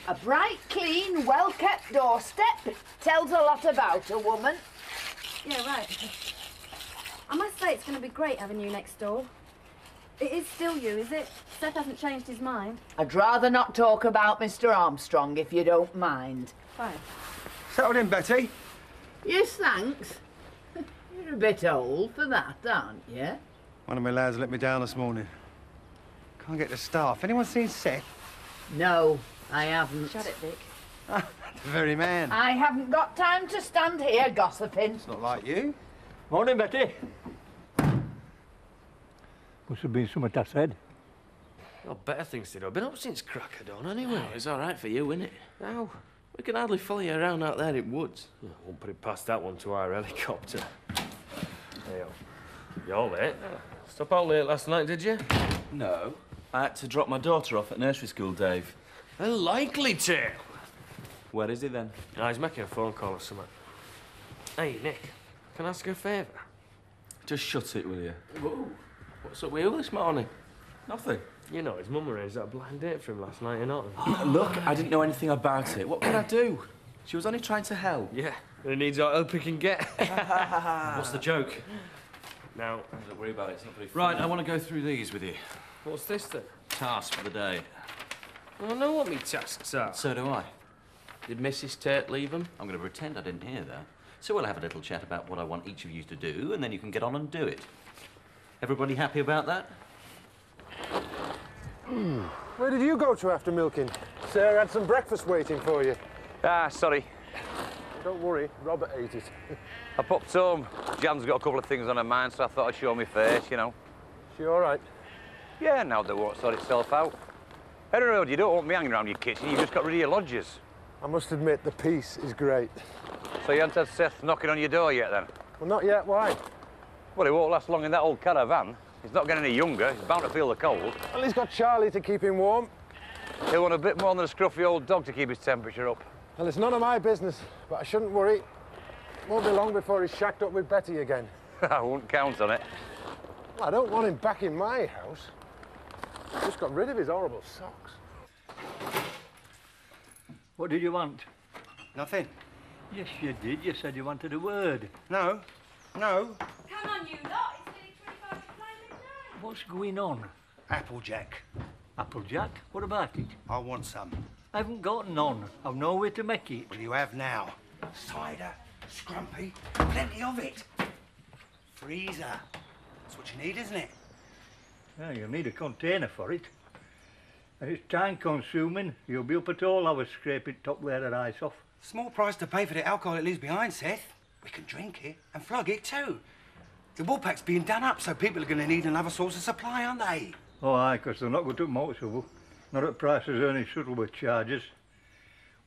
A bright, clean, well-kept doorstep tells a lot about a woman. Yeah, right. I must say it's going to be great having you next door. It is still you, is it? Seth hasn't changed his mind. I'd rather not talk about Mr. Armstrong, if you don't mind. Fine. Settled in, Betty? Yes, thanks. You're a bit old for that, aren't you? One of my lads let me down this morning. Can't get the staff. Anyone seen Seth? No, I haven't. Shut it, Vic. The very man. I haven't got time to stand here gossiping. It's not like you. Morning, Betty. Must have been something I said. Got better things to do. I've been up since crack of dawn anyway. Oh, it's all right for you, isn't it? Now, we can hardly follow you around out there in woods. I won't put it past that one to our helicopter. Hey, you're late. Stop out late last night, did you? No. I had to drop my daughter off at nursery school, Dave. A likely tale. Where is he then? No, he's making a phone call or something. Hey, Nick, can I ask you a favour? Just shut it, will you? Whoa. What's up with you this morning? Nothing. You know, his mum arranged that blind date for him last night in Autumn. Look, I didn't know anything about it. What can I do? She was only trying to help. Yeah, and he needs all help he can get. What's the joke? Now, Don't worry about it, it's not very funny. Right, I want to go through these with you. what's this then? Task for the day. I know what me tasks are. So do I. Did Mrs. Tate leave them? I'm going to pretend I didn't hear that. So we'll have a little chat about what I want each of you to do, and then you can get on and do it. Everybody happy about that? Where did you go to after milking? Sarah had some breakfast waiting for you. Ah, sorry. Don't worry, Robert ate it. I popped home. Jan's got a couple of things on her mind, so I thought I'd show my face, you know. She all right? Yeah, now the work sort itself out. I don't know, you don't want me hanging around your kitchen, you've just got rid of your lodgers. I must admit, the peace is great. So you haven't had Seth knocking on your door yet, then? Well, not yet. Why? Well, he won't last long in that old caravan. He's not getting any younger. He's bound to feel the cold. Well, he's got Charlie to keep him warm. He'll want a bit more than a scruffy old dog to keep his temperature up. Well, it's none of my business, but I shouldn't worry. Won't be long before he's shacked up with Betty again. I wouldn't count on it. Well, I don't want him back in my house. I just got rid of his horrible socks. What did you want? Nothing. Yes, you did. You said you wanted a word. No. No. Come on, you lot. It's nearly 25 to play midnight. What's going on? Applejack. Applejack? What about it? I want some. I haven't got none. I've no way to make it. Well, you have now. Cider, scrumpy, plenty of it. Freezer. That's what you need, isn't it? Yeah, you'll need a container for it. And it's time consuming. You'll be up at all hours scraping top layer of ice off. Small price to pay for the alcohol it leaves behind, Seth. We can drink it and flog it too. The wool pack's being done up, so people are going to need another source of supply, aren't they? Oh, aye, because they're not going to motor shovel. Not at prices earning Shuttleworth charges.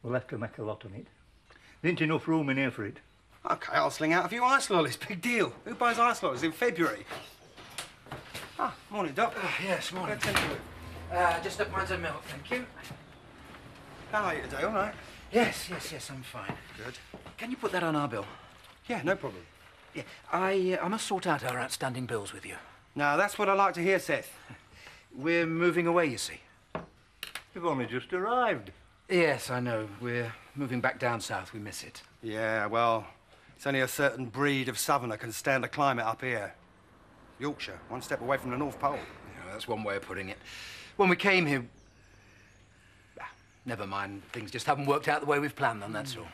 We'll have to make a lot on it. There ain't enough room in here for it. OK, I'll sling out a few ice lollies. Big deal. Who buys ice lollies in February? Ah, morning, Doc. Yes, morning. Just a pint of milk, thank you. How are you today, all right? Yes, I'm fine. Good. Can you put that on our bill? Yeah, no problem. Yeah, I must sort out our outstanding bills with you. Now, that's what I like to hear, Seth. We're moving away, you see. You've only just arrived. Yes, I know. We're moving back down south. We miss it. Yeah, well, it's only a certain breed of southerner can stand the climate up here. Yorkshire, one step away from the North Pole. Yeah, that's one way of putting it. When we came here... Never mind. Things just haven't worked out the way we've planned them, that's all.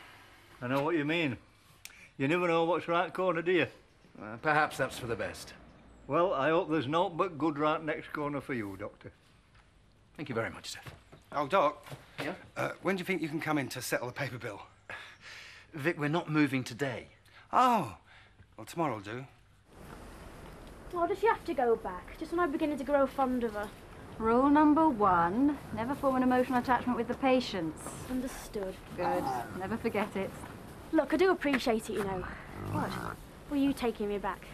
I know what you mean. You never know what's right corner, do you? Perhaps that's for the best. Well, I hope there's naught but good right next corner for you, Doctor. Thank you very much, Seth. Oh, Doc. Yeah? When do you think you can come in to settle the paper bill? Vic, we're not moving today. Oh, well, tomorrow will do. Oh, does she have to go back? Just when I'm beginning to grow fond of her. Rule number 1, never form an emotional attachment with the patients. Understood. Good. Never forget it. Look, I do appreciate it, you know. What? Were you taking me back?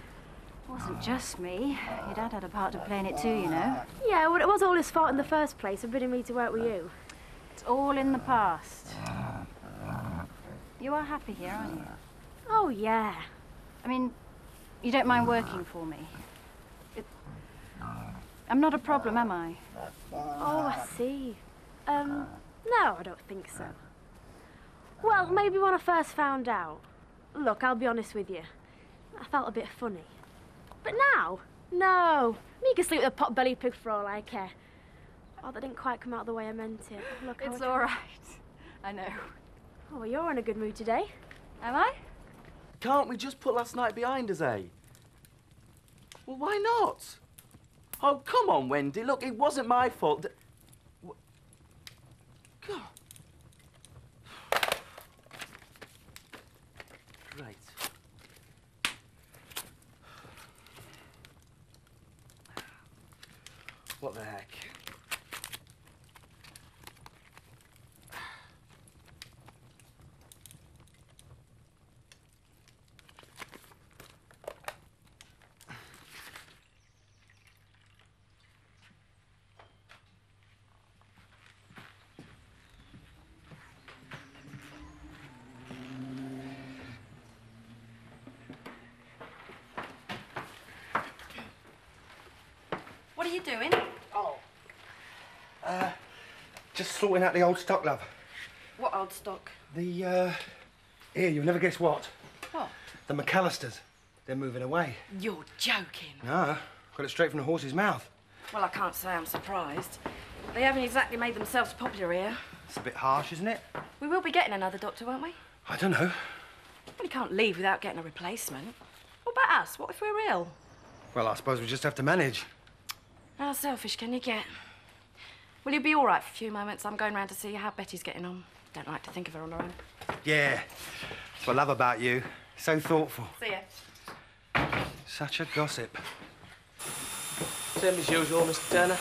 It wasn't just me. Your dad had a part to play in it too, you know. Yeah, well, it was all his fault in the first place for bidding me to work with you. It's all in the past. You are happy here, aren't you? Oh, yeah. I mean, you don't mind working for me. I'm not a problem, am I? Oh, I see. No, I don't think so. Well, maybe when I first found out. Look, I'll be honest with you. I felt a bit funny. But now, no. Me can sleep with a pot-bellied pig for all I care. Oh, that didn't quite come out the way I meant it. Look, It's all right. I know. Oh, well, you're in a good mood today. Am I? Can't we just put last night behind us, eh? Well, why not? Oh, come on, Wendy. Look, it wasn't my fault. God. Right. What the heck? What are you doing? Just sorting out the old stock, love. What old stock? Here, you'll never guess what. What? The McAllisters. They're moving away. You're joking. No, got it straight from the horse's mouth. Well, I can't say I'm surprised. They haven't exactly made themselves popular here. It's a bit harsh, isn't it? We will be getting another doctor, won't we? I don't know. Well, you can't leave without getting a replacement. What about us? What if we're ill? Well, I suppose we just have to manage. How selfish can you get? Will you be all right for a few moments? I'm going round to see how Betty's getting on. Don't like to think of her on her own. Yeah. That's what I love about you. So thoughtful. See ya. Such a gossip. Same as usual, Mr. Turner.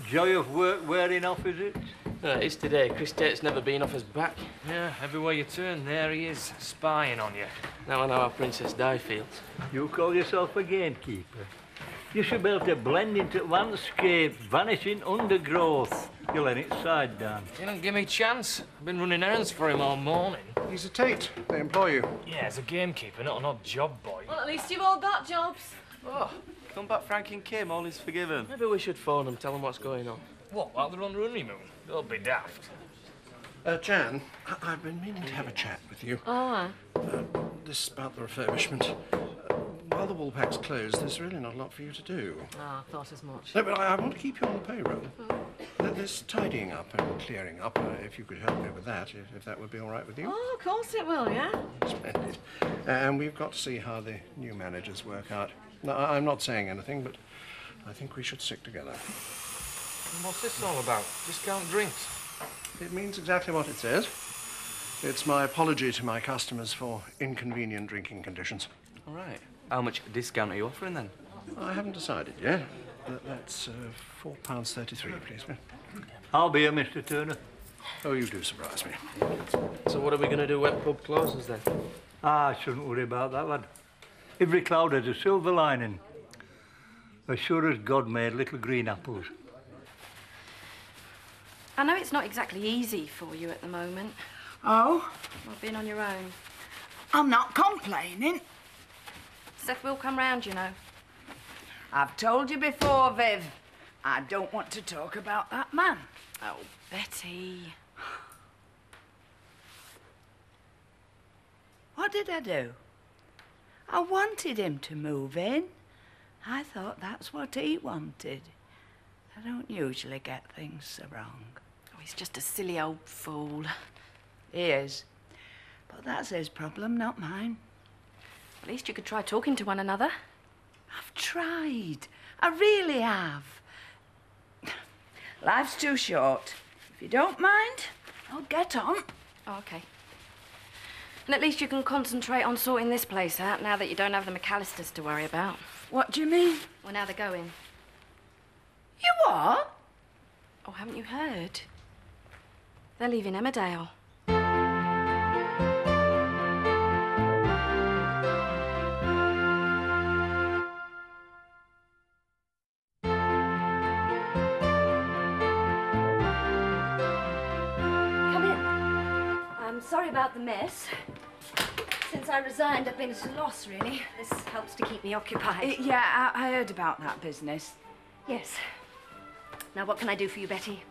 Joy of work wearing off, is it? It is today. Chris Tate's never been off his back. Yeah, everywhere you turn, there he is, spying on you. Now I know how Princess Di feels. You call yourself a gamekeeper? You should be able to blend into landscape, vanish in undergrowth. You let it side down. He don't give me a chance. I've been running errands for him all morning. He's a Tate. They employ you. Yeah, as a gamekeeper, not an odd job boy. Well, at least you've all got jobs. Oh, come back, Frank and Kim. All is forgiven. Maybe we should phone them, tell them what's going on. What, while they're on the honeymoon? Don't be daft. Jan, I've been meaning to have a chat with you. Oh, This about the refurbishment. While the Woolpack's closed, there's really not a lot for you to do. I thought as much. No, but I want to keep you on the payroll. There's tidying up and clearing up, if you could help me with that, if that would be all right with you. Oh, of course it will, yeah? Splendid. And we've got to see how the new managers work out. Now, I'm not saying anything, but I think we should stick together. And what's this all about? Discount drinks? It means exactly what it says. It's my apology to my customers for inconvenient drinking conditions. All right. How much discount are you offering then? I haven't decided yet. That's £4.33, please. I'll be here, Mr. Turner. Oh, you do surprise me. So what are we going to do when pub closes then? I shouldn't worry about that, lad. Every cloud has a silver lining. As sure as God made little green apples. I know it's not exactly easy for you at the moment. Oh, Well, being on your own. I'm not complaining. Seth will come round, you know. I've told you before, Viv. I don't want to talk about that man. Oh, Betty. What did I do? I wanted him to move in. I thought that's what he wanted. I don't usually get things so wrong. Oh, he's just a silly old fool. He is. But that's his problem, not mine. At least you could try talking to one another. I've tried. I really have. Life's too short. If you don't mind, I'll get on. Oh, OK. And at least you can concentrate on sorting this place out now that you don't have the McAllisters to worry about. What do you mean? Well, now they're going. You what? Oh, haven't you heard? They're leaving Emmerdale. Come in. I'm sorry about the mess. Since I resigned, I've been at a loss, really. This helps to keep me occupied. Yeah, I heard about that business. Yes. Now, what can I do for you, Betty?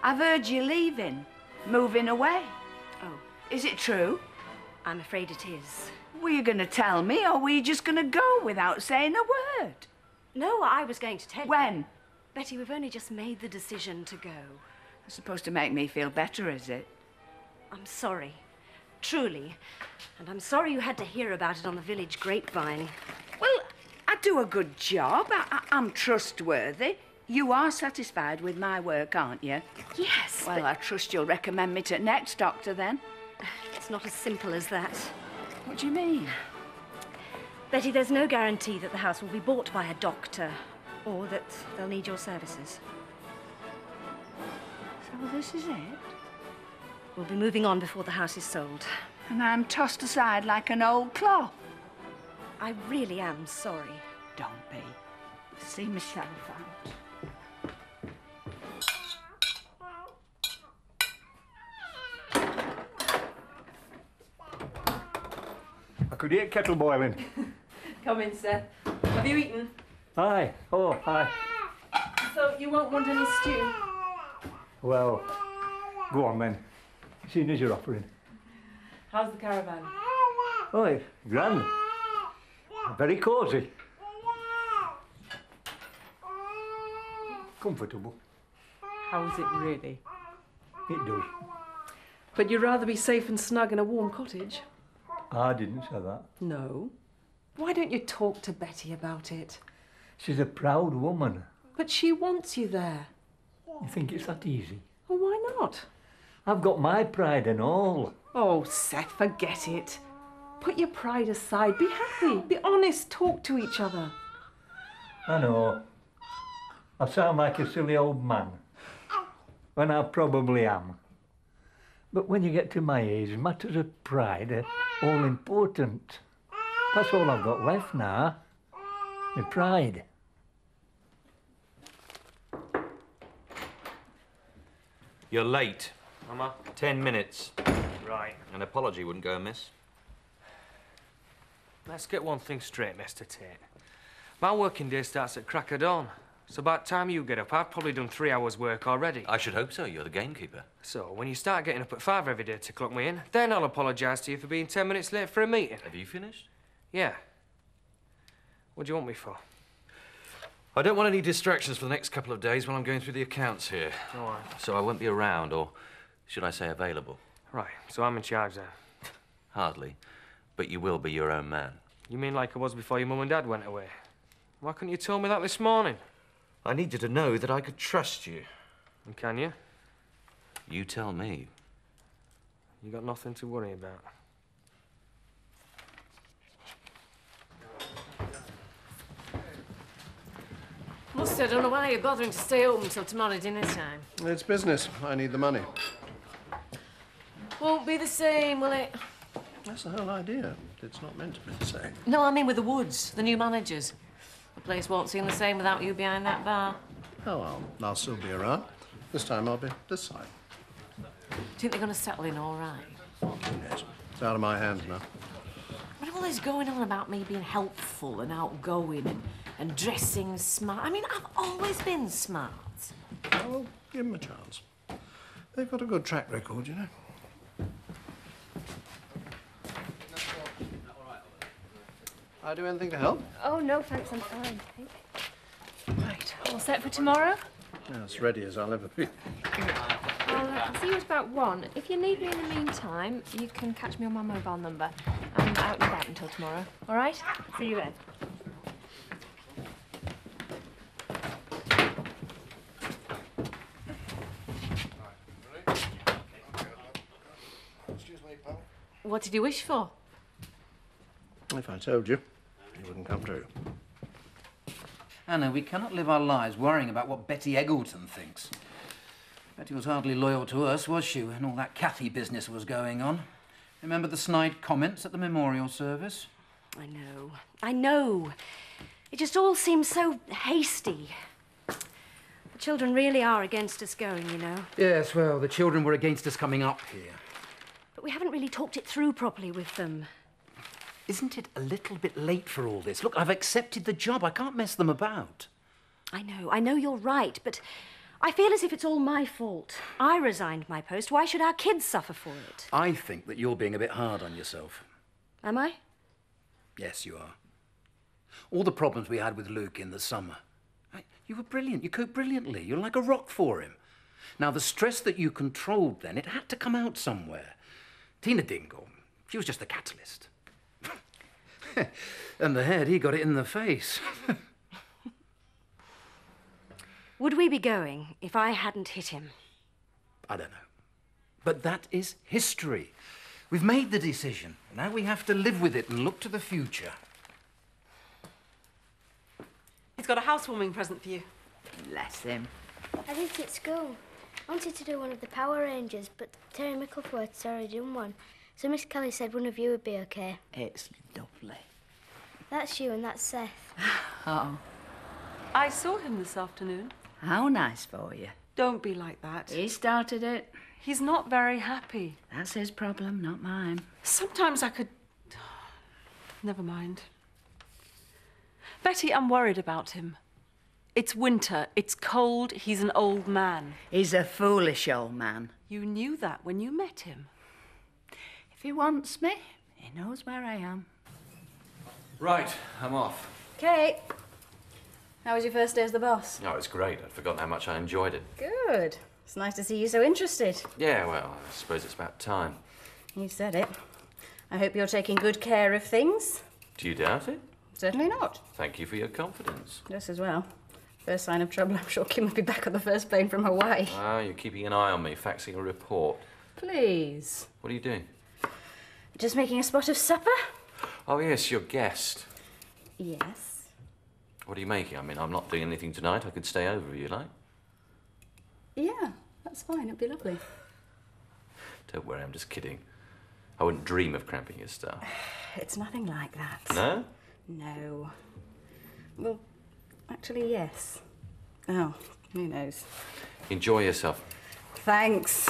I've heard you leaving, moving away. Oh, Is it true? I'm afraid it is. Were you going to tell me, or were you just going to go without saying a word? No, I was going to tell you. When? Betty, we've only just made the decision to go. It's supposed to make me feel better, is it? I'm sorry. Truly. And I'm sorry you had to hear about it on the village grapevine. Well, I do a good job. I'm trustworthy. You are satisfied with my work, aren't you? Yes, Well, I trust you'll recommend me to next doctor, then. it's not as simple as that. What do you mean? Betty, there's no guarantee that the house will be bought by a doctor or that they'll need your services. So this is it? We'll be moving on before the house is sold. And I'm tossed aside like an old cloth. I really am sorry. Don't be. See myself out. I could hear kettle boiling. Come in, Seth. Have you eaten? Hi. Oh, hi. So you won't want any stew? Well, go on then. Seeing as you're offering. How's the caravan? Oh, it's grand. Very cosy. Comfortable. How is it really? It does. But you'd rather be safe and snug in a warm cottage? I didn't say that. No. Why don't you talk to Betty about it? She's a proud woman. But she wants you there. You think it's that easy? Well, why not? I've got my pride and all. Oh, Seth, forget it. Put your pride aside. Be happy. Be honest. Talk to each other. I know. I sound like a silly old man. When I probably am. But when you get to my age, matters of pride are all important. That's all I've got left now. My pride. You're late. Mama? 10 minutes. Right. An apology wouldn't go amiss. Let's get one thing straight, Mr. Tate. My working day starts at crack of dawn. So by the time you get up, I've probably done 3 hours' work already. I should hope so. You're the gamekeeper. So when you start getting up at 5 every day to clock me in, then I'll apologise to you for being 10 minutes late for a meeting. Have you finished? Yeah. What do you want me for? I don't want any distractions for the next couple of days while I'm going through the accounts here. All right. So I won't be around, or should I say available? Right, so I'm in charge then. Hardly. But you will be your own man. You mean like I was before your mum and dad went away? Why couldn't you tell me that this morning? I need you to know that I could trust you. And can you? You tell me. You got nothing to worry about. Must I don't know why you're bothering to stay open until tomorrow dinner time. It's business. I need the money. Won't be the same, will it? That's the whole idea. It's not meant to be the same. No, I mean with the Woods, the new managers. The place won't seem the same without you behind that bar. Oh, well, I'll still be around. This time I'll be this side. Do you think they're going to settle in all right? Yes. It's out of my hands now. But all this going on about me being helpful and outgoing and dressing smart. I mean, I've always been smart. Oh, give them a chance. They've got a good track record, you know. I do anything to help? Oh, no, thanks, I'm fine, I think. Right, all set for tomorrow? Yeah, as ready as I'll ever be. I'll see you at about 1. If you need me in the meantime, you can catch me on my mobile number. I'm out and about until tomorrow, all right? See you then. What did you wish for? If I told you, it wouldn't come true. Anna, we cannot live our lives worrying about what Betty Eggleton thinks. Betty was hardly loyal to us, was she, when all that Cathy business was going on? Remember the snide comments at the memorial service? I know. I know. It just all seems so hasty. The children really are against us going, you know. Yes, well, the children were against us coming up here. But we haven't really talked it through properly with them. Isn't it a little bit late for all this? Look, I've accepted the job. I can't mess them about. I know you're right, but I feel as if it's all my fault. I resigned my post. Why should our kids suffer for it? I think that you're being a bit hard on yourself. Am I? Yes, you are. All the problems we had with Luke in the summer. You were brilliant. You coped brilliantly. You're like a rock for him. Now, the stress that you controlled then, it had to come out somewhere. Tina Dingle, she was just the catalyst. And the head, he got it in the face. Would we be going if I hadn't hit him? I don't know. But that is history. We've made the decision. Now we have to live with it and look to the future. He's got a housewarming present for you. Bless him. I did it at school. I wanted to do one of the Power Rangers, but Terry Micklethwaite's already done one. So Miss Kelly said one of you would be okay. It's lovely. That's you and that's Seth. Oh. I saw him this afternoon. How nice for you. Don't be like that. He started it. He's not very happy. That's his problem, not mine. Sometimes I could... Never mind. Betty, I'm worried about him. It's winter, it's cold, he's an old man. He's a foolish old man. You knew that when you met him. If he wants me, he knows where I am. Right, I'm off. Kate, how was your first day as the boss? Oh, it's great. I'd forgotten how much I enjoyed it. Good. It's nice to see you so interested. Yeah, well, I suppose it's about time. You said it. I hope you're taking good care of things. Do you doubt it? Certainly not. Thank you for your confidence. Just as well. First sign of trouble, I'm sure Kim will be back on the first plane from Hawaii. Ah, you're keeping an eye on me, faxing a report. Please. What are you doing? Just making a spot of supper? Oh, yes, your guest. Yes. What are you making? I mean, I'm not doing anything tonight. I could stay over if you like. Yeah, that's fine. It'd be lovely. Don't worry, I'm just kidding. I wouldn't dream of cramping your style. It's nothing like that. No? No. Well, actually, yes. Oh, who knows? Enjoy yourself. Thanks.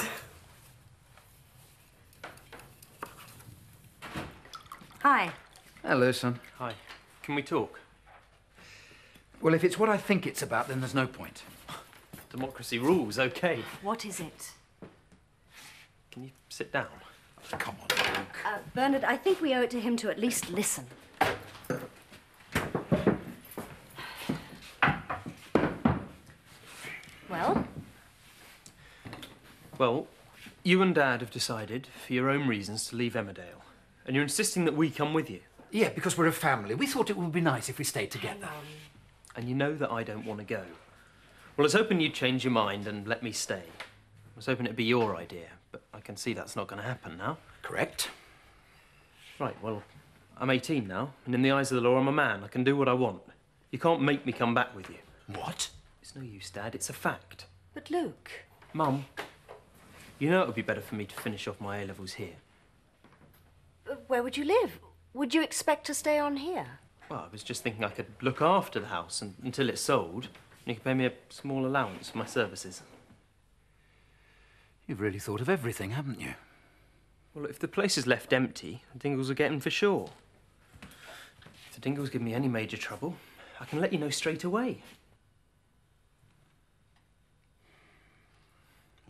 Hi. Hello, son. Hi. Can we talk? Well, if it's what I think it's about, then there's no point. Democracy rules, okay. What is it? Can you sit down? Come on, Luke. Bernard, I think we owe it to him to at least listen. Well? Well, you and Dad have decided, for your own reasons, to leave Emmerdale. And you're insisting that we come with you. Yeah, because we're a family. We thought it would be nice if we stayed together. And you know that I don't want to go. Well, I was hoping you'd change your mind and let me stay. I was hoping it'd be your idea, but I can see that's not going to happen now. Correct. Right, well, I'm 18 now, and in the eyes of the law, I'm a man. I can do what I want. You can't make me come back with you. What? It's no use, Dad. It's a fact. But Luke... Mum, you know it would be better for me to finish off my A-levels here. Where would you live? Would you expect to stay on here? Well, I was just thinking I could look after the house until it's sold, and you could pay me a small allowance for my services. You've really thought of everything, haven't you? Well, if the place is left empty, the Dingles will get in for sure. If the Dingles give me any major trouble, I can let you know straight away.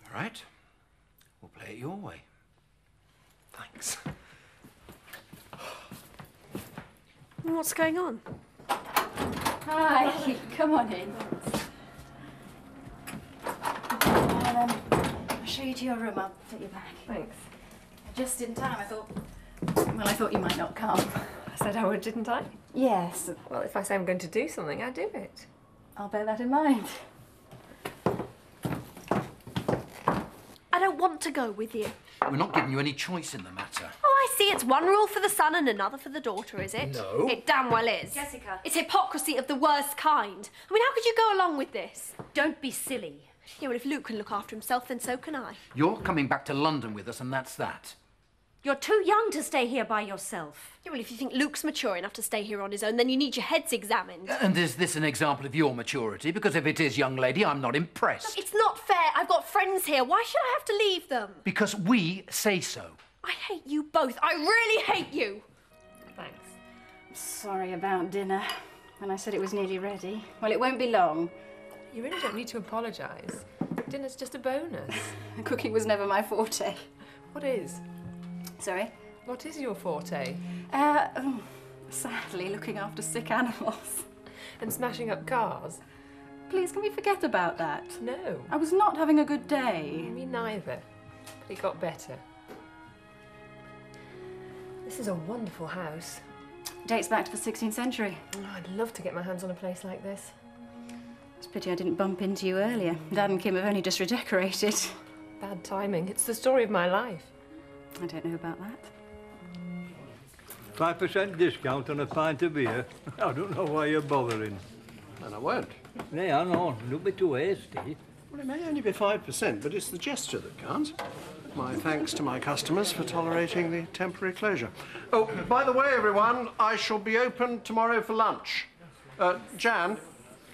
All right. We'll play it your way. Thanks. What's going on? Hi, come on in. I'll show you to your room. I'll take you back. Thanks. Just in time, I thought you might not come. I said I would, didn't I? Yes. Well, if I say I'm going to do something, I do it. I'll bear that in mind. I don't want to go with you. We're not giving you any choice in the matter. Oh, I see. It's one rule for the son and another for the daughter, is it? No. It damn well is. Jessica. It's hypocrisy of the worst kind. I mean, how could you go along with this? Don't be silly. Yeah, well, if Luke can look after himself, then so can I. You're coming back to London with us, and that's that. You're too young to stay here by yourself. Yeah, well, if you think Luke's mature enough to stay here on his own, then you need your heads examined. And is this an example of your maturity? Because if it is, young lady, I'm not impressed. Look, it's not fair. I've got friends here. Why should I have to leave them? Because we say so. I hate you both. I really hate you. Thanks. Sorry about dinner. When I said it was nearly ready. Well, it won't be long. You really don't need to apologise. right. Dinner's just a bonus. Cooking was never my forte. What is? Sorry? What is your forte? Sadly, looking after sick animals. And smashing up cars? Please, can we forget about that? No. I was not having a good day. Me neither. But it got better. This is a wonderful house. Dates back to the 16th century. Oh, I'd love to get my hands on a place like this. It's a pity I didn't bump into you earlier. Dad and Kim have only just redecorated. Bad timing. It's the story of my life. I don't know about that. 5% discount on a pint of beer. I don't know why you're bothering. And I won't. Yeah, I know. Don't be too hasty. Well, it may only be 5%, but it's the gesture that counts. My thanks to my customers for tolerating the temporary closure. Oh, by the way, everyone, I shall be open tomorrow for lunch. Jan,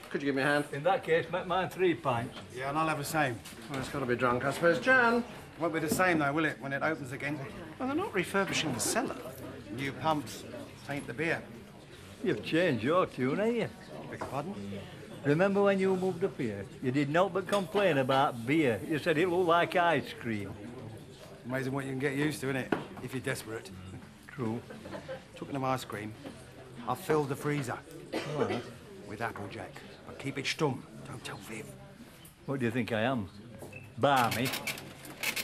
could you give me a hand? In that case, make mine 3 pints. Yeah, and I'll have the same. Well, it's got to be drunk, I suppose. Jan? Won't be the same, though, will it, when it opens again? Well, they're not refurbishing the cellar. New pumps. Taint the beer. You've changed your tune, ain't you? Beg your pardon? Remember when you moved up here? You did not but complain about beer. You said it looked like ice cream. Amazing what you can get used to, innit? If you're desperate. True. Talking of ice cream, I've filled the freezer. All right. With Applejack. But keep it stum. Don't tell Viv. What do you think I am? Barmy?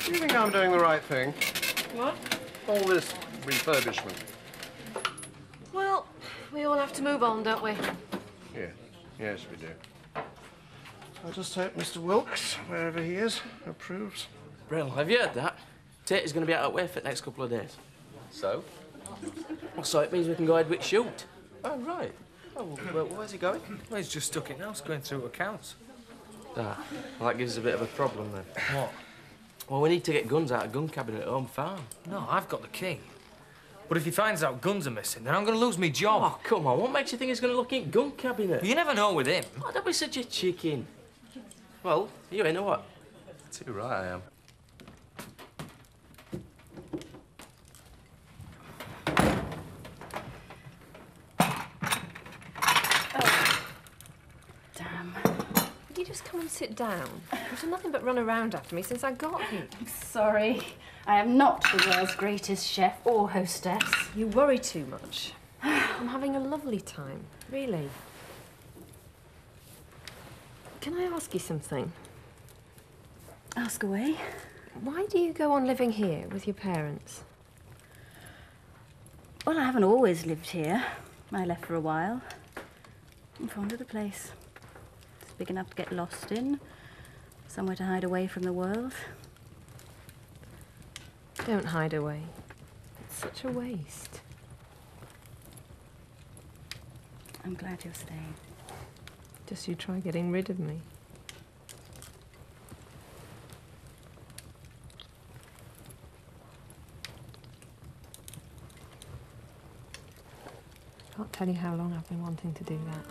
Do you think I'm doing the right thing? What? All this refurbishment. Well, we all have to move on, don't we? Yeah. Yes, we do. I just hope Mr. Wilkes, wherever he is, approves. Brill, have you heard that? Tate is going to be out of way for the next couple of days. So? Well, so it means we can go ahead with shoot. Oh, right. Oh, well, where's he going? Well, he's just stuck in house going through accounts. Ah, well, that gives us a bit of a problem then. What? Well, we need to get guns out of gun cabinet at home farm. No, I've got the key. But if he finds out guns are missing, then I'm going to lose my job. Oh, come on. What makes you think he's going to look in gun cabinet? You never know with him. Oh, don't be such a chicken. Well, you in or what? Too right I am. Damn. Would you just come and sit down? You've done nothing but run around after me since I got here. Sorry. I am not the world's greatest chef or hostess. You worry too much. I'm having a lovely time, really. Can I ask you something? Ask away. Why do you go on living here with your parents? Well, I haven't always lived here. I left for a while. I'm fond of the place. It's big enough to get lost in. Somewhere to hide away from the world. Don't hide away. It's such a waste. I'm glad you're staying. Just you try getting rid of me. Can't tell you how long I've been wanting to do that.